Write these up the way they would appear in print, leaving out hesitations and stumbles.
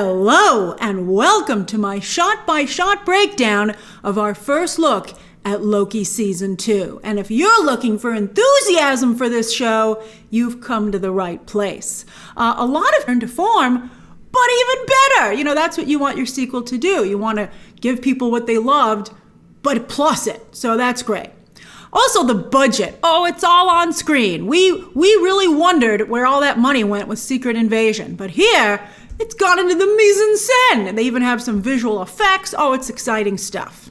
Hello and welcome to my shot-by-shot breakdown of our first look at Loki Season 2. And if you're looking for enthusiasm for this show, you've come to the right place. A lot of turn to form, but even better. You know, that's what you want your sequel to do. You want to give people what they loved, but plus it. So that's great. Also, the budget. Oh, it's all on screen. We really wondered where all that money went with Secret Invasion. But here, it's gone into the mise-en-scène. And they even have some visual effects. Oh, it's exciting stuff.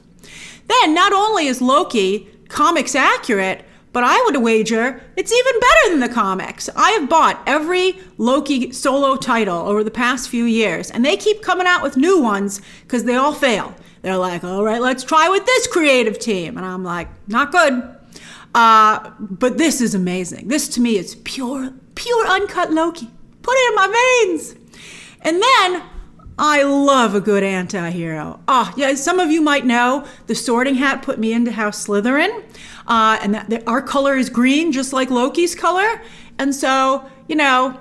Then, not only is Loki comics accurate, but I would wager it's even better than the comics. I have bought every Loki solo title over the past few years, and they keep coming out with new ones because they all fail. They're like, all right, let's try with this creative team. And I'm like, not good. But this is amazing. This to me is pure uncut Loki. Put it in my veins. And then I love a good anti-hero. Yeah, some of you might know the Sorting Hat put me into House Slytherin. And our color is green, just like Loki's color. And so, you know,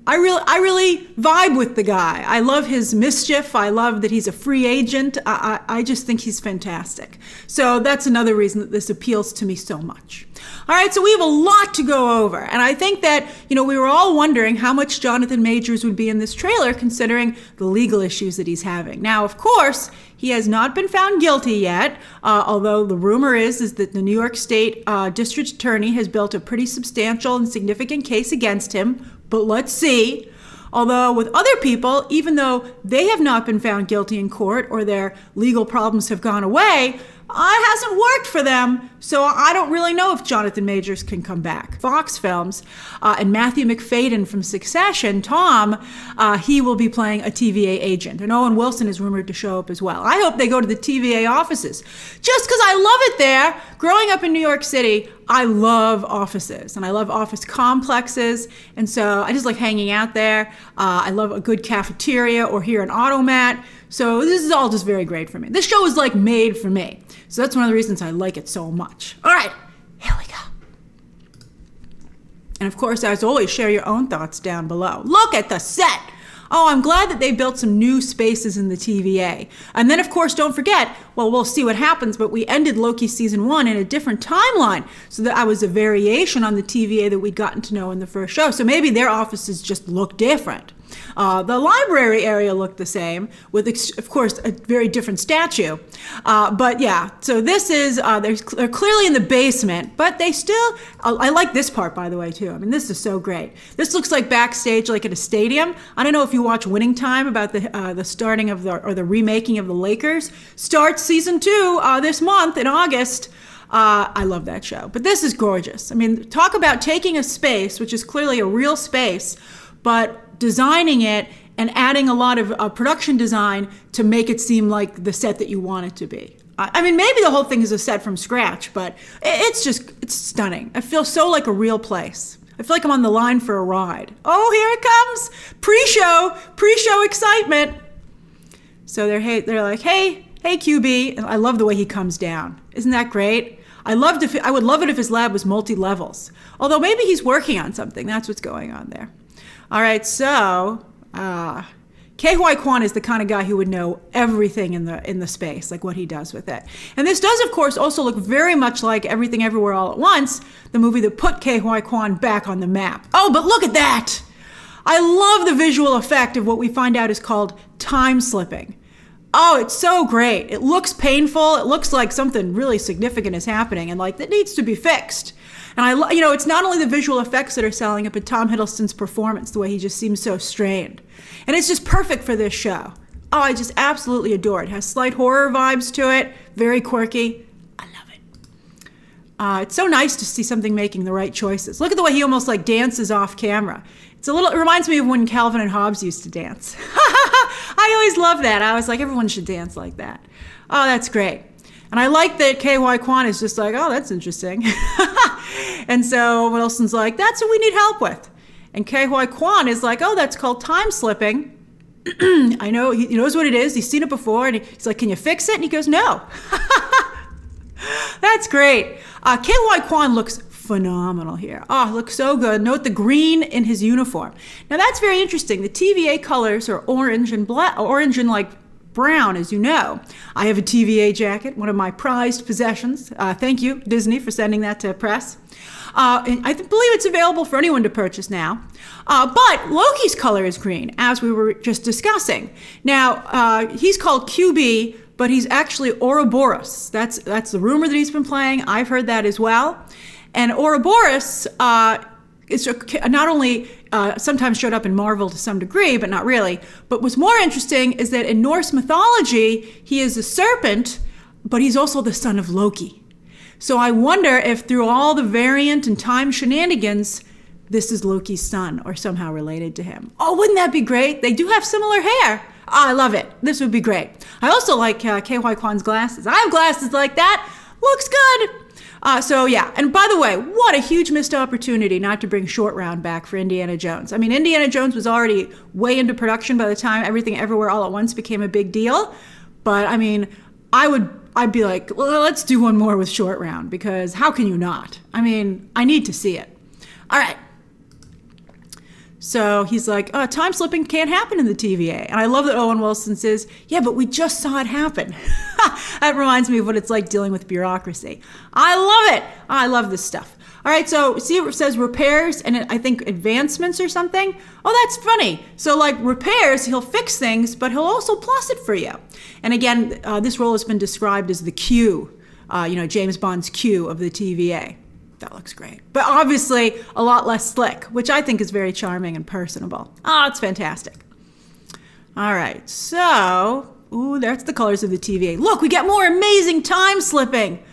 I really vibe with the guy. I love his mischief. I love that he's a free agent. I just think he's fantastic. So that's another reason that this appeals to me so much. All right, so we have a lot to go over. And I think that, you know, we were all wondering how much Jonathan Majors would be in this trailer considering the legal issues that he's having. Now, of course, he has not been found guilty yet, although the rumor is that the New York State District Attorney has built a pretty substantial and significant case against him. But let's see. Although with other people, even though they have not been found guilty in court or their legal problems have gone away, it hasn't worked for them. So I don't really know if Jonathan Majors can come back. Fox Films and Matthew McFadden from Succession, Tom, he will be playing a TVA agent. And Owen Wilson is rumored to show up as well. I hope they go to the TVA offices just because I love it there. Growing up in New York City, I love offices and I love office complexes. And so I just like hanging out there. I love a good cafeteria or here an automat. So this is all just very great for me. This show is like made for me. So that's one of the reasons I like it so much. All right, here we go. And of course, as always, share your own thoughts down below. Look at the set. Oh, I'm glad that they built some new spaces in the TVA. And then, of course, don't forget, well, we'll see what happens, but we ended Loki Season 1 in a different timeline. So that was a variation on the TVA that we'd gotten to know in the first show. So maybe their offices just look different. The library area looked the same with, of course, a very different statue. But yeah, so this is, they're clearly in the basement, but they still, I like this part, by the way, too. I mean, this is so great. This looks like backstage, like at a stadium. I don't know if you watch Winning Time about the starting of the remaking of the Lakers. Starts Season 2 this month in August. I love that show. But this is gorgeous. I mean, talk about taking a space, which is clearly a real space, but designing it and adding a lot of production design to make it seem like the set that you want it to be. I mean, maybe the whole thing is a set from scratch, but it's stunning. I feel so like a real place. I feel like I'm on the line for a ride. Oh, here it comes. Pre-show excitement. So they're like, hey QB. And I love the way he comes down. Isn't that great? I would love it if his lab was multi-levels. Although maybe he's working on something. That's what's going on there. All right, so Ke Kwan is the kind of guy who would know everything in the space, like what he does with it. And this does, of course, also look very much like Everything Everywhere All at Once, the movie that put Ke Kwan back on the map. Oh, but look at that! I love the visual effect of what we find out is called time slipping. Oh, it's so great. It looks painful. It looks like something really significant is happening and like that needs to be fixed. And it's not only the visual effects that are selling it, but Tom Hiddleston's performance, the way he just seems so strained. And it's just perfect for this show. Oh, I just absolutely adore it. It has slight horror vibes to it, very quirky. I love it. It's so nice to see something making the right choices. Look at the way he almost like dances off camera. It reminds me of when Calvin and Hobbes used to dance. I always love that. I was like, everyone should dance like that. Oh, that's great. And I like that Ke Kwan is just like, oh, that's interesting. And so Wilson's like, that's what we need help with. And Ke Kwan is like, oh, that's called time slipping. I know, he knows what it is. He's seen it before. And he's like, can you fix it? And he goes, no. That's great. Ke Kwan looks phenomenal here. Oh, looks so good. Note the green in his uniform. Now that's very interesting. The TVA colors are orange and black, orange and like brown, as you know. I have a TVA jacket, one of my prized possessions. Thank you, Disney, for sending that to press. And I believe it's available for anyone to purchase now. But Loki's color is green, as we were just discussing. Now, he's called QB, but he's actually Ouroboros. That's the rumor that he's been playing. I've heard that as well. And Ouroboros is not only sometimes showed up in Marvel to some degree, but not really. But what's more interesting is that in Norse mythology, he is a serpent, but he's also the son of Loki. So I wonder if through all the variant and time shenanigans, this is Loki's son or somehow related to him. Oh, wouldn't that be great? They do have similar hair. Oh, I love it. This would be great. I also like KY Kwan's glasses. I have glasses like that. Looks good. So yeah, and by the way, what a huge missed opportunity not to bring Short Round back for Indiana Jones. I mean, Indiana Jones was already way into production by the time Everything Everywhere All at Once became a big deal. But I mean, I'd be like, well, let's do one more with Short Round, because how can you not? I mean, I need to see it. All right. So he's like, time slipping can't happen in the TVA. And I love that Owen Wilson says, yeah, but we just saw it happen. That reminds me of what it's like dealing with bureaucracy. I love it. I love this stuff. All right, so see it says repairs and I think advancements or something. Oh, that's funny. So like repairs, he'll fix things, but he'll also plus it for you. And again, this role has been described as the Q, James Bond's Q of the TVA. That looks great. But obviously a lot less slick, which I think is very charming and personable. Oh, it's fantastic. All right, so, that's the colors of the TVA. Look, we get more amazing time slipping.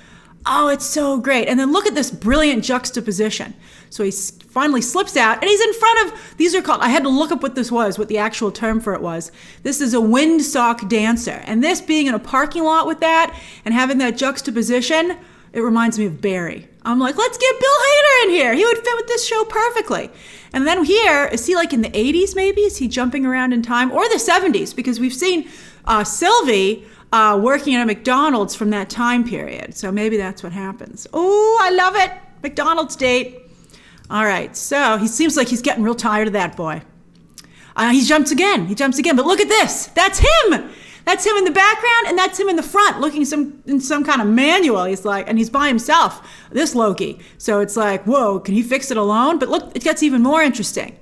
Oh, it's so great. And then look at this brilliant juxtaposition. So he finally slips out and he's in front of, these are called, I had to look up what this was, what the actual term for it was. This is a windsock dancer. And this being in a parking lot with that and having that juxtaposition, it reminds me of Barry. I'm like, let's get Bill Hader in here. He would fit with this show perfectly. And then here, is he like in the 80s maybe? Is he jumping around in time? Or the 70s? Because we've seen Sylvie working at a McDonald's from that time period. So maybe that's what happens. Oh, I love it. McDonald's date. All right, so he seems like he's getting real tired of that boy. He jumps again. But look at this. That's him. That's him in the background, and that's him in the front, looking in some kind of manual. He's like, and he's by himself, this Loki. So it's like, whoa, can he fix it alone? But look, it gets even more interesting.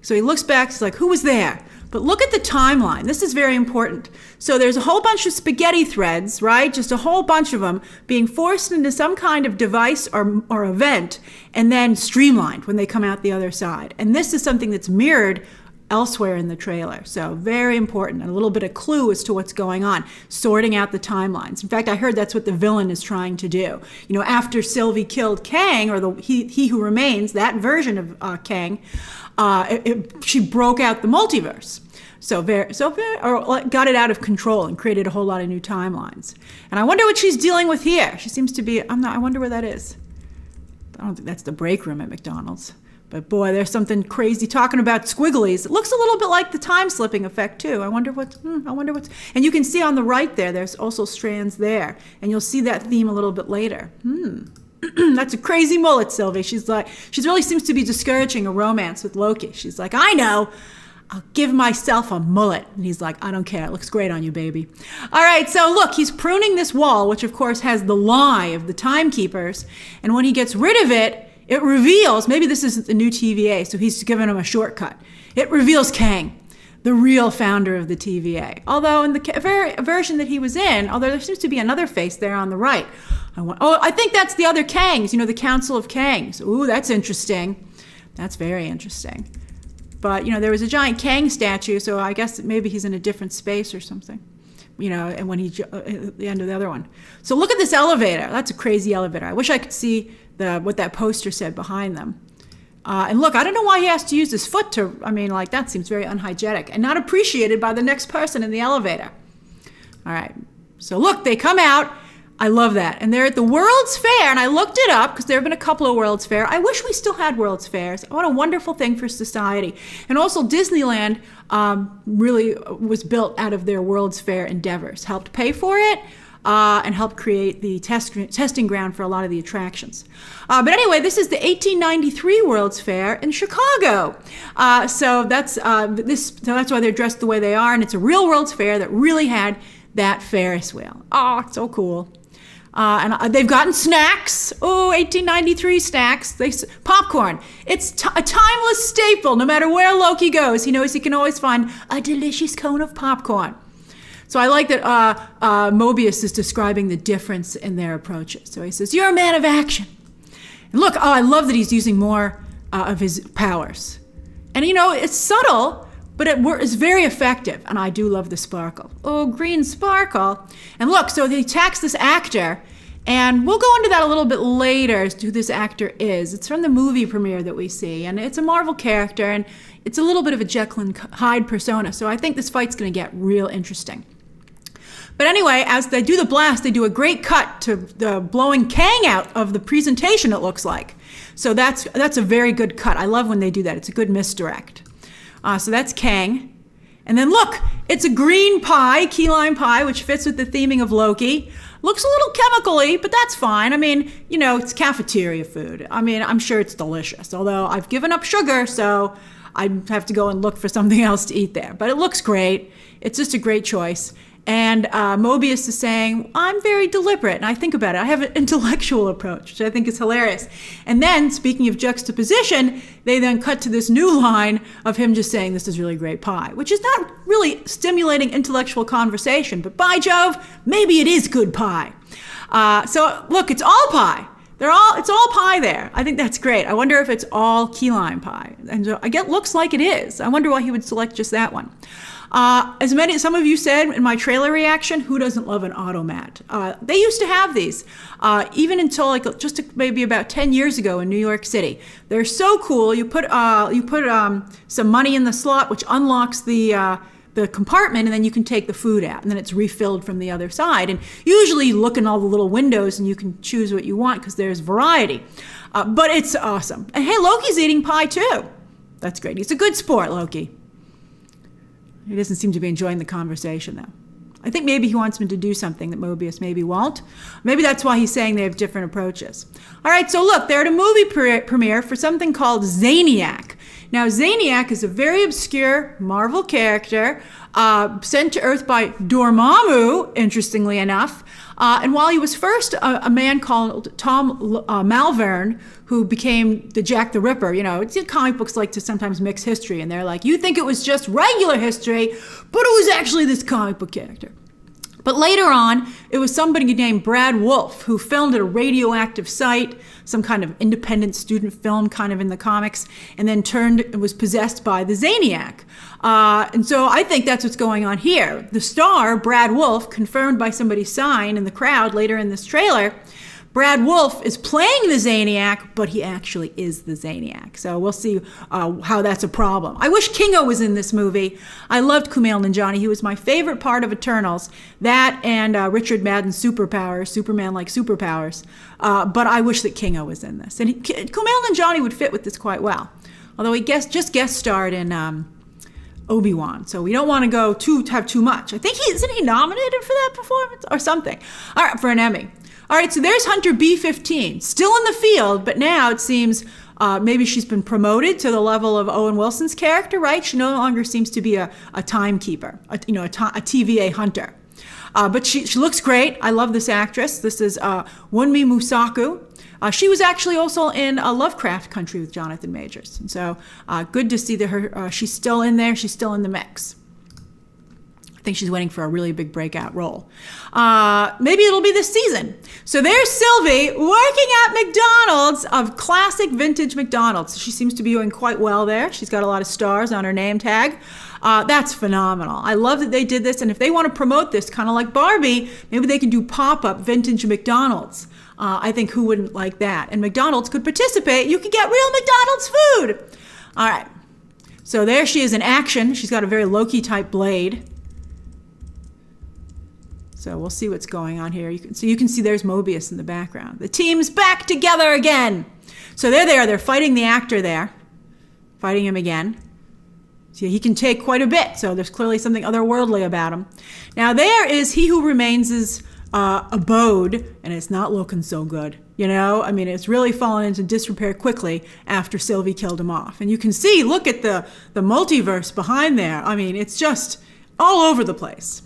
So he looks back, he's like, who was there? But look at the timeline. This is very important. So there's a whole bunch of spaghetti threads, right? Just a whole bunch of them being forced into some kind of device or event, and then streamlined when they come out the other side. And this is something that's mirrored elsewhere in the trailer. So very important, and a little bit of clue as to what's going on, sorting out the timelines. In fact, I heard that's what the villain is trying to do. You know, after Sylvie killed Kang, or he who remains, that version of Kang, she broke out the multiverse. Or got it out of control and created a whole lot of new timelines. And I wonder what she's dealing with here. She seems to be, I wonder where that is. I don't think that's the break room at McDonald's. But boy, there's something crazy talking about squigglies. It looks a little bit like the time slipping effect too. I wonder what's, and you can see on the right there's also strands there. And you'll see that theme a little bit later. That's a crazy mullet, Sylvie. She really seems to be discouraging a romance with Loki. She's like, I know, I'll give myself a mullet. And he's like, I don't care. It looks great on you, baby. All right, so look, he's pruning this wall, which of course has the lie of the timekeepers. And when he gets rid of it, it reveals, maybe this is the new TVA, so he's giving him a shortcut. It reveals Kang, the real founder of the TVA. Although in the version that he was in, although there seems to be another face there on the right. I think that's the other Kangs, the Council of Kangs. Ooh, that's interesting. That's very interesting. But, there was a giant Kang statue, so I guess maybe he's in a different space or something. And when at the end of the other one. So look at this elevator. That's a crazy elevator. I wish I could see what that poster said behind them. And look, I don't know why he has to use his foot that seems very unhygienic and not appreciated by the next person in the elevator. All right. So look, they come out. I love that. And they're at the World's Fair, and I looked it up because there have been a couple of World's Fair. I wish we still had World's Fairs. What a wonderful thing for society. And also Disneyland really was built out of their World's Fair endeavors, helped pay for it. and helped create the testing ground for a lot of the attractions. But anyway, this is the 1893 World's Fair in Chicago. So that's why they're dressed the way they are, and it's a real World's Fair that really had that Ferris wheel. Oh, it's so cool. And they've gotten snacks. Oh, 1893 snacks. Popcorn. It's a timeless staple. No matter where Loki goes, he knows he can always find a delicious cone of popcorn. So I like that Mobius is describing the difference in their approaches. So he says, "You're a man of action." And look, I love that he's using more of his powers. And it's subtle, but it's very effective. And I do love the sparkle. Oh, green sparkle. And look, so he attacks this actor. And we'll go into that a little bit later as to who this actor is. It's from the movie premiere that we see. And it's a Marvel character. And it's a little bit of a Jekyll and Hyde persona. So I think this fight's going to get real interesting. But anyway, as they do the blast, they do a great cut to the blowing Kang out of the presentation, it looks like. So that's a very good cut. I love when they do that. It's a good misdirect. So that's Kang. And then look, it's a green pie, key lime pie, which fits with the theming of Loki. Looks a little chemically, but that's fine. I mean, it's cafeteria food. I mean, I'm sure it's delicious. Although I've given up sugar, so I have to go and look for something else to eat there. But it looks great. It's just a great choice. And Mobius is saying, I'm very deliberate, and I think about it. I have an intellectual approach, which I think is hilarious. And then, speaking of juxtaposition, they then cut to this new line of him just saying, this is really great pie, which is not really stimulating intellectual conversation, but by Jove, maybe it is good pie. So look, it's all pie. It's all pie there. I think that's great. I wonder if it's all key lime pie. And so looks like it is. I wonder why he would select just that one. Some of you said in my trailer reaction, who doesn't love an automat? They used to have these, even until just maybe about 10 years ago in New York City. They're so cool. You put some money in the slot, which unlocks the compartment, and then you can take the food out, and then it's refilled from the other side. And usually you look in all the little windows and you can choose what you want because there's variety. But it's awesome. And hey, Loki's eating pie too. That's great. He's a good sport, Loki. He doesn't seem to be enjoying the conversation, though. I think maybe he wants him to do something that Mobius maybe won't. Maybe that's why he's saying they have different approaches. All right, so look, they're at a movie premiere for something called Zaniac. Now, Zaniac is a very obscure Marvel character sent to Earth by Dormammu, interestingly enough. And while he was first a man called Tom Malvern, who became the Jack the Ripper, comic books like to sometimes mix history, and they're like, you think it was just regular history, but it was actually this comic book character. But later on, it was somebody named Brad Wolfe who filmed at a radioactive site, some kind of independent student film kind of in the comics, and then was possessed by the Zaniac. And so I think that's what's going on here. The star, Brad Wolfe, confirmed by somebody's sign in the crowd later in this trailer, Brad Wolfe is playing the Zaniac, but he actually is the Zaniac. So we'll see how that's a problem. I wish Kingo was in this movie. I loved Kumail Nanjiani. He was my favorite part of Eternals. That and Richard Madden's superpowers, Superman-like superpowers. But I wish that Kingo was in this. And Kumail Nanjiani would fit with this quite well. Although he just guest starred in Obi-Wan. So we don't want to have too much. I think isn't he nominated for that performance or something? All right, for an Emmy. All right, so there's Hunter B-15, still in the field, but now it seems maybe she's been promoted to the level of Owen Wilson's character, right? She no longer seems to be a timekeeper, a TVA hunter. But she looks great. I love this actress. This is Wunmi Musaku. She was actually also in Lovecraft Country with Jonathan Majors. And so good to see that she's still in there. She's still in the mix. I think she's waiting for a really big breakout role. Maybe it'll be this season. So there's Sylvie working at McDonald's, of classic vintage McDonald's. She seems to be doing quite well there. She's got a lot of stars on her name tag. That's phenomenal. I love that they did this. And if they want to promote this, kind of like Barbie, maybe they can do pop-up vintage McDonald's. I think who wouldn't like that? And McDonald's could participate. You could get real McDonald's food. All right. So there she is in action. She's got a very Loki-type blade. So we'll see what's going on here. You can see there's Mobius in the background. The team's back together again. So there they are. They're fighting the actor there. Fighting him again. See, he can take quite a bit. So there's clearly something otherworldly about him. Now there is He Who Remains' abode, and it's not looking so good. You know, I mean, it's really fallen into disrepair quickly after Sylvie killed him off. And you can see, look at the multiverse behind there. I mean, it's just all over the place.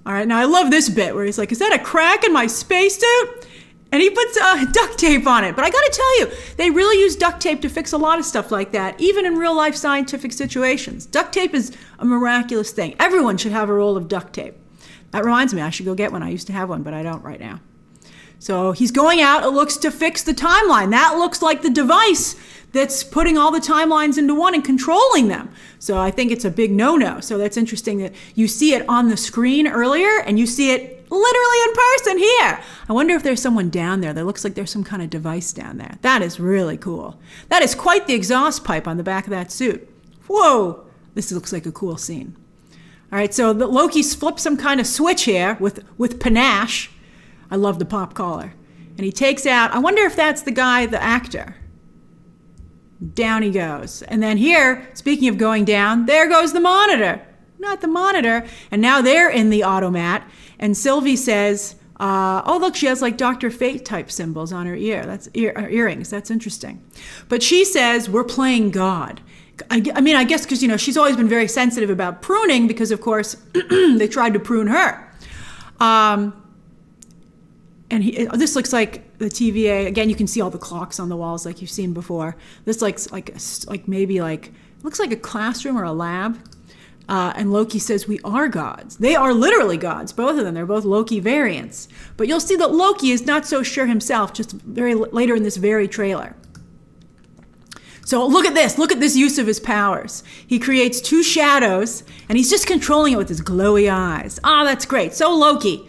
All right, now I love this bit where he's like, is that a crack in my spacesuit? And he puts duct tape on it. But I gotta tell you, they really use duct tape to fix a lot of stuff like that, even in real life scientific situations. Duct tape is a miraculous thing. Everyone should have a roll of duct tape. That reminds me, I should go get one. I used to have one, but I don't right now. So he's going out, it looks, to fix the timeline. That looks like the device that's putting all the timelines into one and controlling them. So I think it's a big no-no. So that's interesting that you see it on the screen earlier and you see it literally in person here. I wonder if there's someone down there that looks like there's some kind of device down there. That is really cool. That is quite the exhaust pipe on the back of that suit. Whoa, this looks like a cool scene. All right, so Loki flips some kind of switch here with panache. I love the pop collar. And he takes out, I wonder if that's the guy, the actor. Down he goes. And then here, speaking of going down, there goes the monitor. Not the monitor. And now they're in the automat. And Sylvie says, oh, look, she has like Dr. Fate type symbols on her ear. That's earrings. That's interesting. But she says, we're playing God. I mean, I guess because, you know, she's always been very sensitive about pruning because, of course, they tried to prune her. And this looks like the TVA. Again, you can see all the clocks on the walls like you've seen before. This looks like looks like a classroom or a lab. And Loki says, we are gods. They are literally gods, both of them. They're both Loki variants. But you'll see that Loki is not so sure himself, just very later in this very trailer. So look at this use of his powers. He creates two shadows, and he's just controlling it with his glowy eyes. Ah, that's great. So Loki.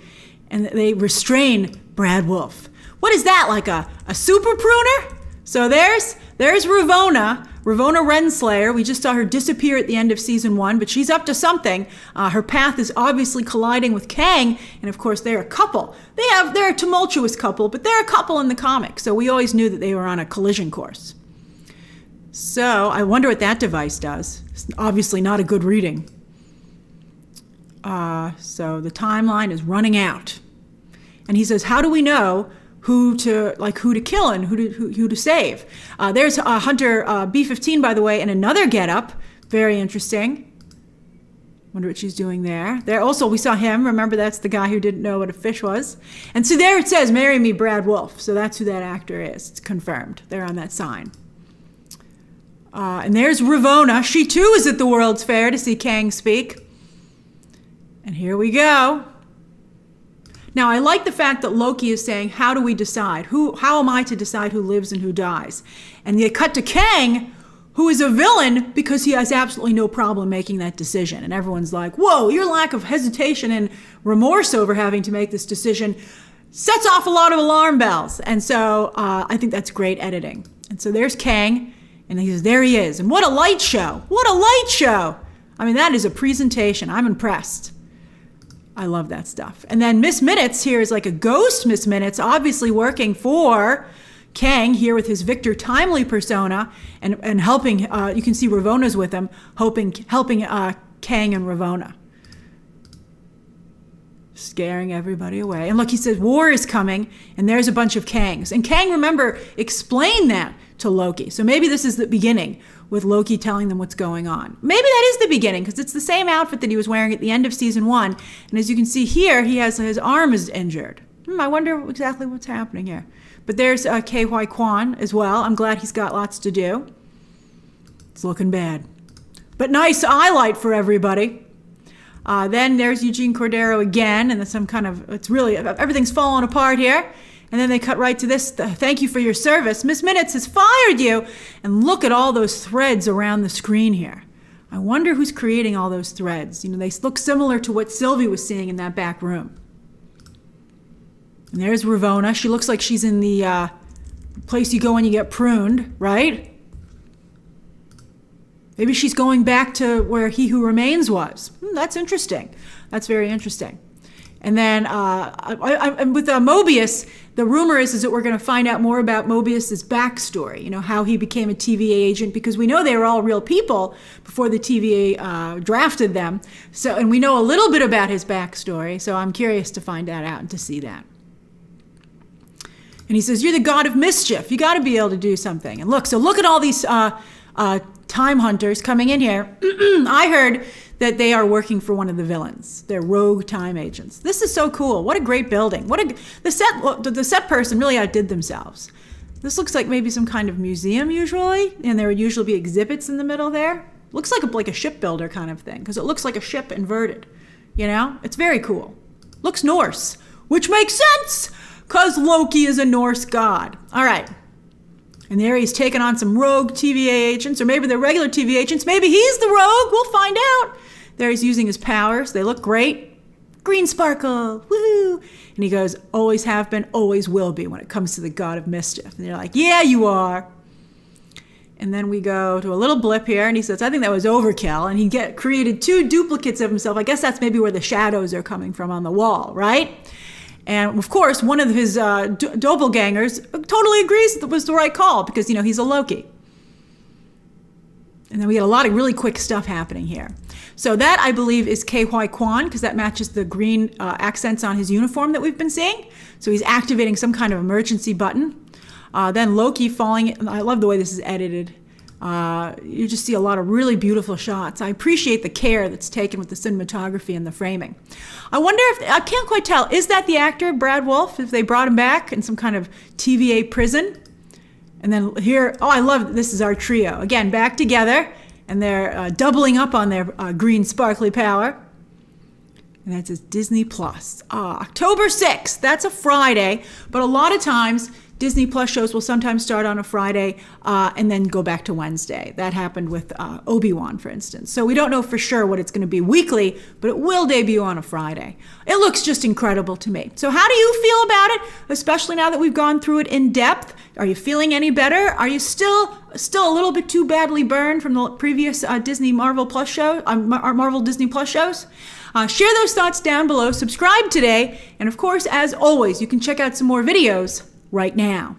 And they restrain Brad Wolf. What is that, like a super pruner? So there's Ravonna Renslayer. We just saw her disappear at the end of season 1, but she's up to something. Her path is obviously colliding with Kang, and of course they're a couple. They're a tumultuous couple, but they're a couple in the comics, so we always knew that they were on a collision course. So I wonder what that device does. It's obviously not a good reading. So the timeline is running out. And he says, how do we know who to kill and who to save? There's Hunter B-15, by the way, in another getup. Very interesting. Wonder what she's doing there. There also, we saw him. Remember, that's the guy who didn't know what a fish was. And so there it says, marry me, Brad Wolf. So that's who that actor is. It's confirmed. They're on that sign. And there's Ravonna. She too is at the World's Fair to see Kang speak. And here we go. Now, I like the fact that Loki is saying, how do we decide? How am I to decide who lives and who dies? And they cut to Kang, who is a villain because he has absolutely no problem making that decision. And everyone's like, whoa, your lack of hesitation and remorse over having to make this decision sets off a lot of alarm bells. And so I think that's great editing. And so there's Kang, and he says, there he is. And what a light show. What a light show. I mean, that is a presentation. I'm impressed. I love that stuff. And then Miss Minutes here is like a ghost Miss Minutes, obviously working for Kang here with his Victor Timely persona and helping, you can see Ravonna's with him, helping Kang and Ravonna. Scaring everybody away. And look, he says, war is coming, and there's a bunch of Kangs. And Kang, remember, explained that to Loki. So maybe this is the beginning with Loki telling them what's going on. Maybe that is the beginning, because it's the same outfit that he was wearing at the end of season 1. And as you can see here, he has his arm is injured. I wonder exactly what's happening here. But there's K.Y. Kwan as well. I'm glad he's got lots to do. It's looking bad. But nice highlight for everybody. Then there's Eugene Cordero again, and some kind of, it's really, everything's falling apart here. And then they cut right to this, thank you for your service. Miss Minutes has fired you. And look at all those threads around the screen here. I wonder who's creating all those threads. You know, they look similar to what Sylvie was seeing in that back room. And there's Ravonna. She looks like she's in the place you go when you get pruned, right? Maybe she's going back to where He Who Remains was. That's interesting. That's very interesting. And then with Mobius, the rumor is that we're going to find out more about Mobius's backstory, you know, how he became a TVA agent, because we know they were all real people before the TVA drafted them. So, and we know a little bit about his backstory, so I'm curious to find that out and to see that. And he says, you're the god of mischief. You got to be able to do something. And look at all these time hunters coming in here. I heard that they are working for one of the villains. They're rogue time agents. This is so cool. What a great building. The set person really outdid themselves. This looks like maybe some kind of museum usually, and there would usually be exhibits in the middle there. Looks like a shipbuilder kind of thing, because it looks like a ship inverted. You know, it's very cool. Looks Norse, which makes sense, because Loki is a Norse god. All right. And there he's taking on some rogue TVA agents, or maybe they're regular TVA agents. Maybe he's the rogue. We'll find out. There he's using his powers. They look great. Green sparkle. Woohoo. And he goes, always have been, always will be when it comes to the god of mischief. And they're like, yeah, you are. And then we go to a little blip here, and he says, I think that was overkill. And he created 2 duplicates of himself. I guess that's maybe where the shadows are coming from on the wall, right? And of course, one of his doppelgangers totally agrees that was the right call, because, you know, he's a Loki. And then we get a lot of really quick stuff happening here. So that, I believe, is KY Kwan, because that matches the green accents on his uniform that we've been seeing. So he's activating some kind of emergency button. Then Loki falling. I love the way this is edited. You just see a lot of really beautiful shots. I appreciate the care that's taken with the cinematography and the framing. I wonder if, I can't quite tell, is that the actor, Brad Wolfe, if they brought him back in some kind of TVA prison? And then here, oh, I love, this is our trio. Again, back together, and they're doubling up on their green sparkly power. And that says Disney Plus. October 6th, that's a Friday, but a lot of times Disney Plus shows will sometimes start on a Friday and then go back to Wednesday. That happened with Obi-Wan, for instance. So we don't know for sure what it's going to be weekly, but it will debut on a Friday. It looks just incredible to me. So how do you feel about it, especially now that we've gone through it in depth? Are you feeling any better? Are you still a little bit too badly burned from the previous Disney Marvel Plus show, Marvel Disney Plus shows? Share those thoughts down below. Subscribe today. And of course, as always, you can check out some more videos right now.